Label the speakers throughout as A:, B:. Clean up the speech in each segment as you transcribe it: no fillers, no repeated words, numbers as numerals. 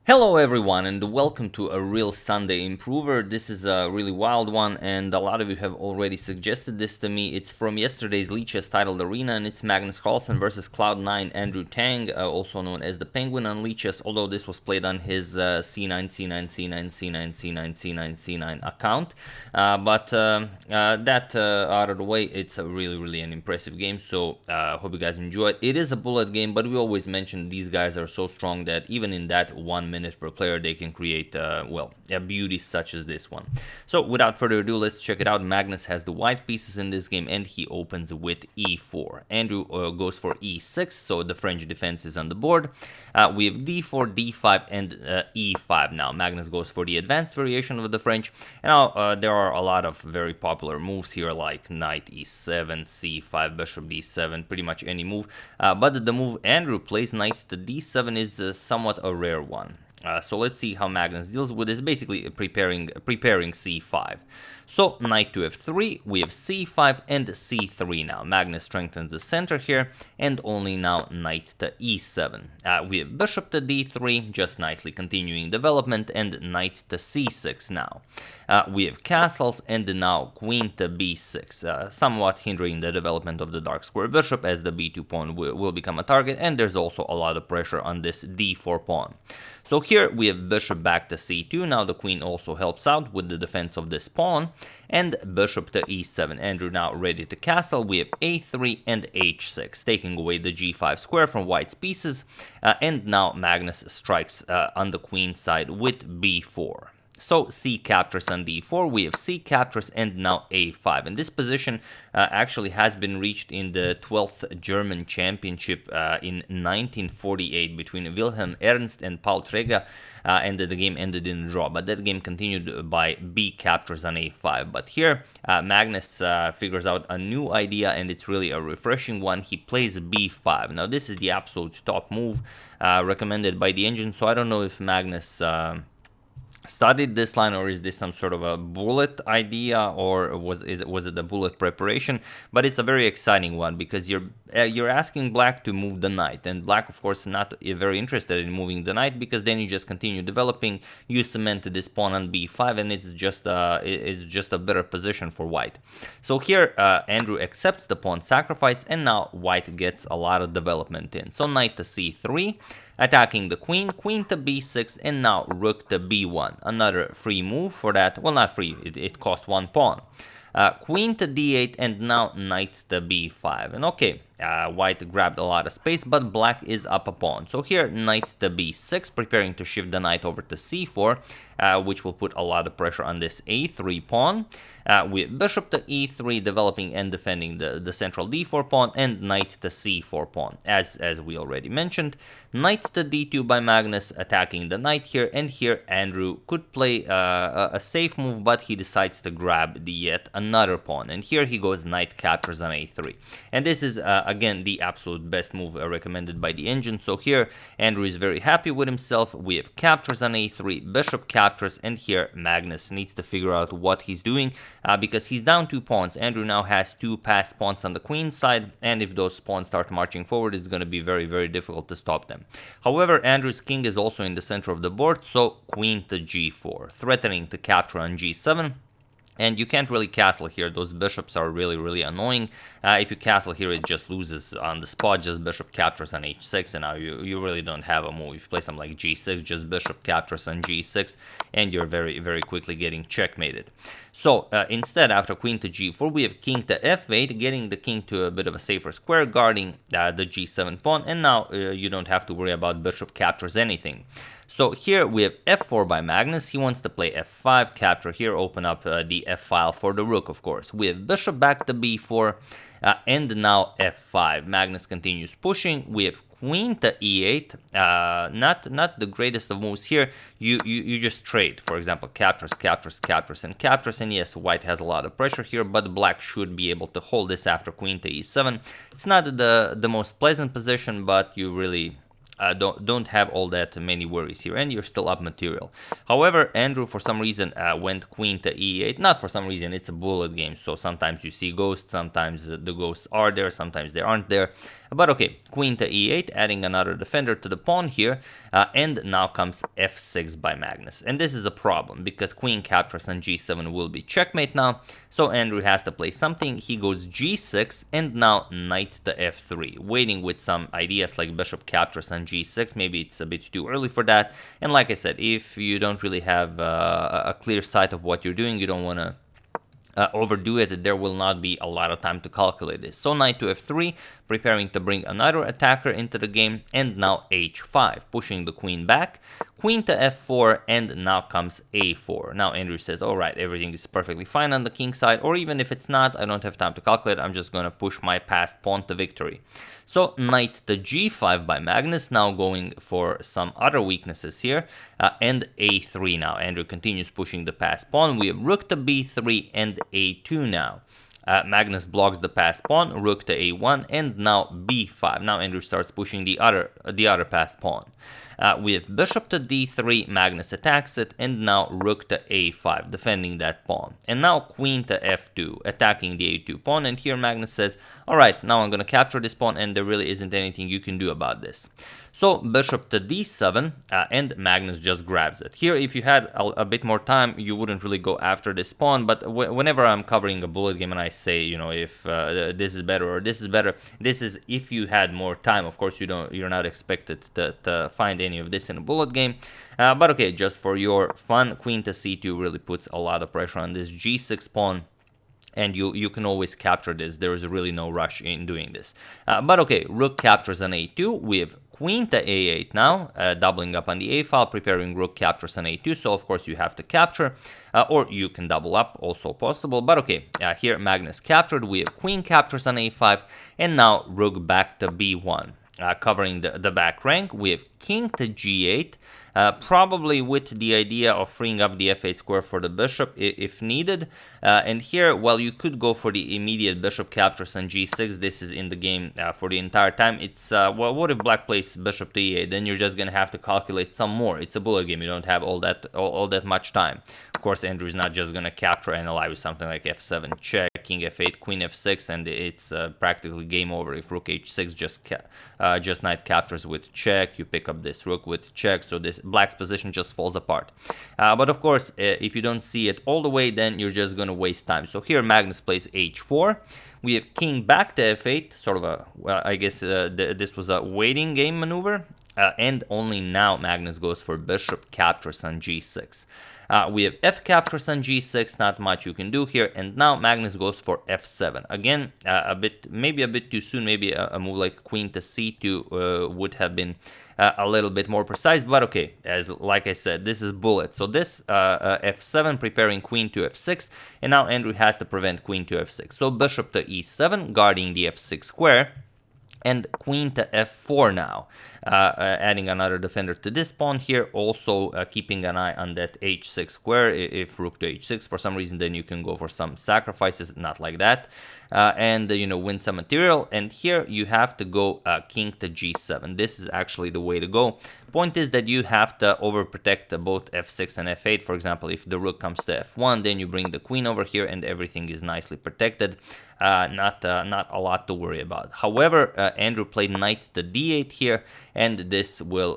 A: Hello everyone and welcome to a real Sunday improver. This is a really wild one and a lot of you have already suggested this to me. It's from yesterday's Lichess titled arena and it's Magnus Carlsen versus Cloud9 Andrew Tang, also known as the Penguin on Lichess, although this was played on his C9, C9, C9, C9, C9, C9, C9 account. But out of the way, it's a really an impressive game, so hope you guys enjoy it. It is a bullet game, but we always mention these guys are so strong that even in that 1 minute per player they can create beauties such as this one. So without further ado, let's check it out. Magnus has the white pieces in this game and he opens with e4. Andrew goes for e6, so the French defense is on the board. We have d4, d5 and e5. Now Magnus goes for the advanced variation of the French, and now there are a lot of very popular moves here like knight e7, c5, bishop d7, pretty much any move, but the move Andrew plays, knight to d7, is somewhat a rare one. So let's see how Magnus deals with this, basically preparing c5. So knight to f3, we have c5 and c3 now. Magnus strengthens the center here, and only now knight to e7. We have bishop to d3, just nicely continuing development, and knight to c6 now. We have castles, and now queen to b6, somewhat hindering the development of the dark square bishop, as the b2 pawn will become a target, and there's also a lot of pressure on this d4 pawn. So here we have bishop back to c2, now the queen also helps out with the defense of this pawn, and bishop to e7. Andrew now ready to castle. We have a3 and h6, taking away the g5 square from white's pieces, and now Magnus strikes on the queen side with b4. So c captures on d4, we have c captures, and now a5. And this position actually has been reached in the 12th German championship in 1948 between Wilhelm Ernst and Paul Treger, and the game ended in a draw. But that game continued by b captures on a5. But here Magnus figures out a new idea, and it's really a refreshing one. He plays b5. Now this is the absolute top move recommended by the engine, so I don't know if Magnus studied this line, or is this some sort of a bullet idea, or was it a bullet preparation? But it's a very exciting one because you're asking black to move the knight, and black of course not very interested in moving the knight, because then you just continue developing, you cement this pawn on b5, and it's just a better position for white. So here Andrew accepts the pawn sacrifice, and now white gets a lot of development in. So knight to c3, attacking the queen, queen to b6, and now rook to b1. Another free move for that. Well, not free, it cost one pawn. Queen to d8, and now knight to b5. And okay, white grabbed a lot of space, but black is up a pawn. So here knight to b6, preparing to shift the knight over to c4, which will put a lot of pressure on this a3 pawn. With bishop to e3, developing and defending the central d4 pawn, and knight to c4 pawn, as we already mentioned. Knight to d2 by Magnus, attacking the knight here, and here Andrew could play a safe move, but he decides to grab yet another pawn, and here he goes knight captures on a3. And this is again the absolute best move recommended by the engine. So here Andrew is very happy with himself. We have captures on a3, bishop captures, and here Magnus needs to figure out what he's doing, because he's down 2 pawns. Andrew now has 2 passed pawns on the queen side, and if those pawns start marching forward, it's going to be very difficult to stop them. However, Andrew's king is also in the center of the board, so queen to g4, threatening to capture on g7. And you can't really castle here. Those bishops are really annoying. If you castle here, it just loses on the spot. Just bishop captures on h6, and now you really don't have a move. If you play something like g6, just bishop captures on g6, and you're very quickly getting checkmated. So instead, after queen to g4, we have king to f8, getting the king to a bit of a safer square, guarding the g7 pawn, and now you don't have to worry about bishop captures anything. So here we have f4 by Magnus. He wants to play f5, capture here, open up the f file for the rook, of course. We have bishop back to b4, and now f5. Magnus continues pushing. We have queen to e8. Not the greatest of moves here. You just trade. For example, captures, and yes, white has a lot of pressure here, but black should be able to hold this after queen to e7. It's not the most pleasant position, but you really don't have all that many worries here, and you're still up material. However, Andrew for some reason went queen to e8. Not for some reason, it's a bullet game, so sometimes you see ghosts, sometimes the ghosts are there, sometimes they aren't there. But okay, queen to e8, adding another defender to the pawn here, and now comes f6 by Magnus. And this is a problem, because queen captures on g7 will be checkmate now, so Andrew has to play something. He goes g6, and now knight to f3, waiting with some ideas like bishop captures on g6. Maybe it's a bit too early for that, and like I said, if you don't really have a clear sight of what you're doing, you don't want to overdo it, there will not be a lot of time to calculate this. So knight to f3, preparing to bring another attacker into the game, and now h5, pushing the queen back, queen to f4, and now comes a4. Now Andrew says, alright, everything is perfectly fine on the king side, or even if it's not, I don't have time to calculate, I'm just gonna push my passed pawn to victory. So knight to g5 by Magnus, now going for some other weaknesses here, and a3 now. Andrew continues pushing the passed pawn. We have rook to b3 and a2 now. Magnus blocks the passed pawn, rook to a1, and now b5. Now Andrew starts pushing the other passed pawn. We have bishop to d3, Magnus attacks it, and now rook to a5, defending that pawn. And now queen to f2, attacking the a2 pawn, and here Magnus says, alright, now I'm going to capture this pawn, and there really isn't anything you can do about this. So bishop to d7, and Magnus just grabs it. Here, if you had a bit more time, you wouldn't really go after this pawn, but whenever I'm covering a bullet game and I say, you know, if this is better or this is better, this is if you had more time. Of course, you're not expected to find any of this in a bullet game, but okay, just for your fun, queen to c2 really puts a lot of pressure on this g6 pawn, and you can always capture this. There is really no rush in doing this. But okay, rook captures on a2. We have queen to a8 now, doubling up on the a file, preparing rook captures on a2. So of course you have to capture, or you can double up, also possible. But okay, here Magnus captured. We have queen captures on a5, and now rook back to b1. Covering the back rank. We have king to g8, probably with the idea of freeing up the f8 square for the bishop if needed. And here, well, you could go for the immediate bishop captures on g6. This is in the game for the entire time. It's, well, what if black plays bishop to e8? Then you're just going to have to calculate some more. It's a bullet game. You don't have all that much time. Of course, Andrew is not just going to capture and allow you something like f7 check, king f8, queen f6, and it's practically game over if rook h6 just knight captures with check. You pick up this rook with check, so this black's position just falls apart. But of course, if you don't see it all the way, then you're just going to waste time. So here Magnus plays h4. We have king back to f8, sort of a, well, I guess this was a waiting game maneuver. And only now Magnus goes for bishop captures on g6. We have f captures on g6, not much you can do here, and now Magnus goes for f7. Again, maybe a bit too soon. Maybe a move like queen to c2 would have been a little bit more precise, but okay, like I said, this is bullet. So this f7 preparing queen to f6, and now Andrew has to prevent queen to f6. So bishop to e7, guarding the f6 square, and queen to f4 now, adding another defender to this pawn here, also keeping an eye on that h6 square. If rook to h6 for some reason, then you can go for some sacrifices, not like that, and you know, win some material. And here you have to go king to g7. This is actually the way to go. Point is that you have to overprotect both f6 and f8. For example, if the rook comes to f1, then you bring the queen over here and everything is nicely protected. Not a lot to worry about. However, Andrew played knight to d8 here, and this will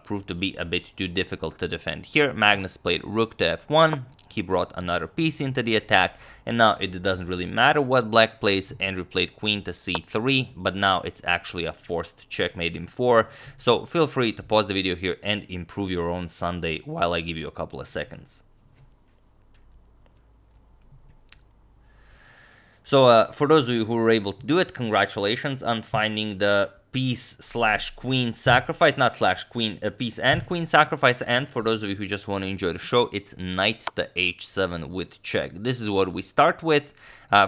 A: prove to be a bit too difficult to defend. Here Magnus played rook to f1. He brought another piece into the attack, and now it doesn't really matter what black plays. Andrew played queen to c3, but now it's actually a forced checkmate in 4. So feel free to pause the video here and improve your own Sunday while I give you a couple of seconds. So for those of you who were able to do it, congratulations on finding the piece/queen sacrifice, not /queen, piece and queen sacrifice. And for those of you who just want to enjoy the show, it's knight to h7 with check. This is what we start with.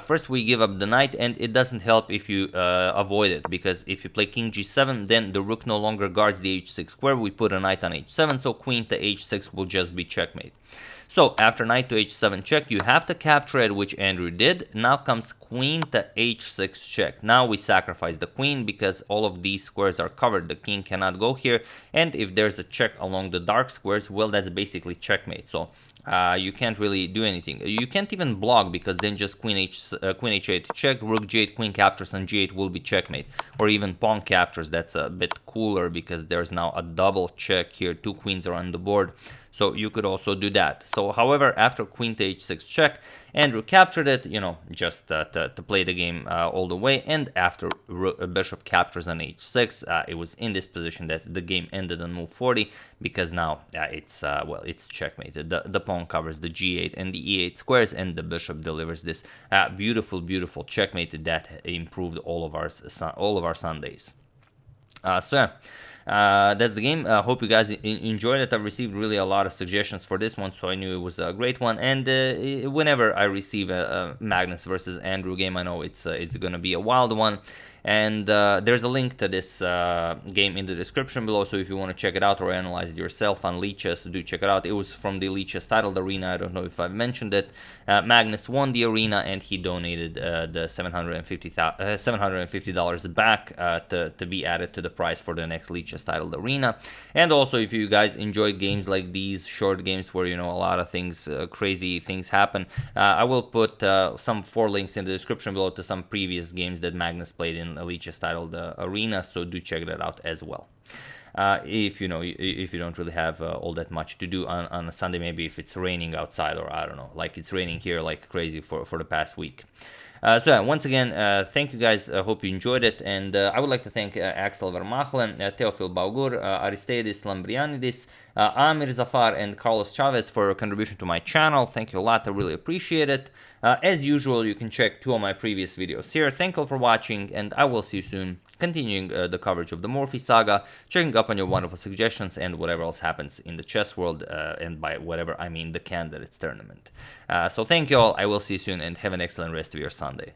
A: First we give up the knight, and it doesn't help if you avoid it, because if you play king g7, then the rook no longer guards the h6 square. We put a knight on h7, so queen to h6 will just be checkmate. So after knight to h7 check, you have to capture it, which Andrew did. Now comes queen to h6 check. Now we sacrifice the queen because all of these squares are covered. The king cannot go here, and if there's a check along the dark squares, well, that's basically checkmate. So you can't really do anything. You can't even block, because then just queen h8 check, rook g8, queen captures on g8 will be checkmate, or even pawn captures. That's a bit cooler because there's now a double check here. Two queens are on the board, so you could also do that. So however, after queen to h6 check, Andrew captured it, you know, just to play the game all the way. And after bishop captures on h6, it was in this position that the game ended on move 40, because now it's well, it's checkmated. The pawn covers the g8 and the e8 squares, and the bishop delivers this beautiful checkmate that improved all of our Sundays. So yeah. That's the game. Hope you guys enjoyed it. I've received really a lot of suggestions for this one, so I knew it was a great one. And whenever I receive a Magnus versus Andrew game, I know it's gonna be a wild one. And there's a link to this game in the description below, so if you want to check it out or analyze it yourself on Lichess, do check it out. It was from the Lichess titled arena. I don't know if I've mentioned it. Magnus won the arena, and he donated the $750 back to be added to the prize for the next Lichess titled arena. And also, if you guys enjoy games like these, short games where, you know, a lot of things, crazy things happen, I will put some 4 links in the description below to some previous games that Magnus played in Lichess titled arena, so do check that out as well. If you don't really have all that much to do on a Sunday, maybe if it's raining outside, or I don't know, like it's raining here like crazy for the past week. So yeah, once again, thank you guys. I hope you enjoyed it, and I would like to thank Axel Vermachlen, Teofil Baugur, Aristidis Lambrianidis, Amir Zafar, and Carlos Chavez for your contribution to my channel. Thank you a lot. I really appreciate it. As usual, you can check 2 of my previous videos here. Thank you for watching, and I will see you soon, continuing the coverage of the Morphy saga, checking up on your wonderful suggestions, and whatever else happens in the chess world, and by whatever I mean the candidates tournament. So thank you all. I will see you soon, and have an excellent rest of your Sunday.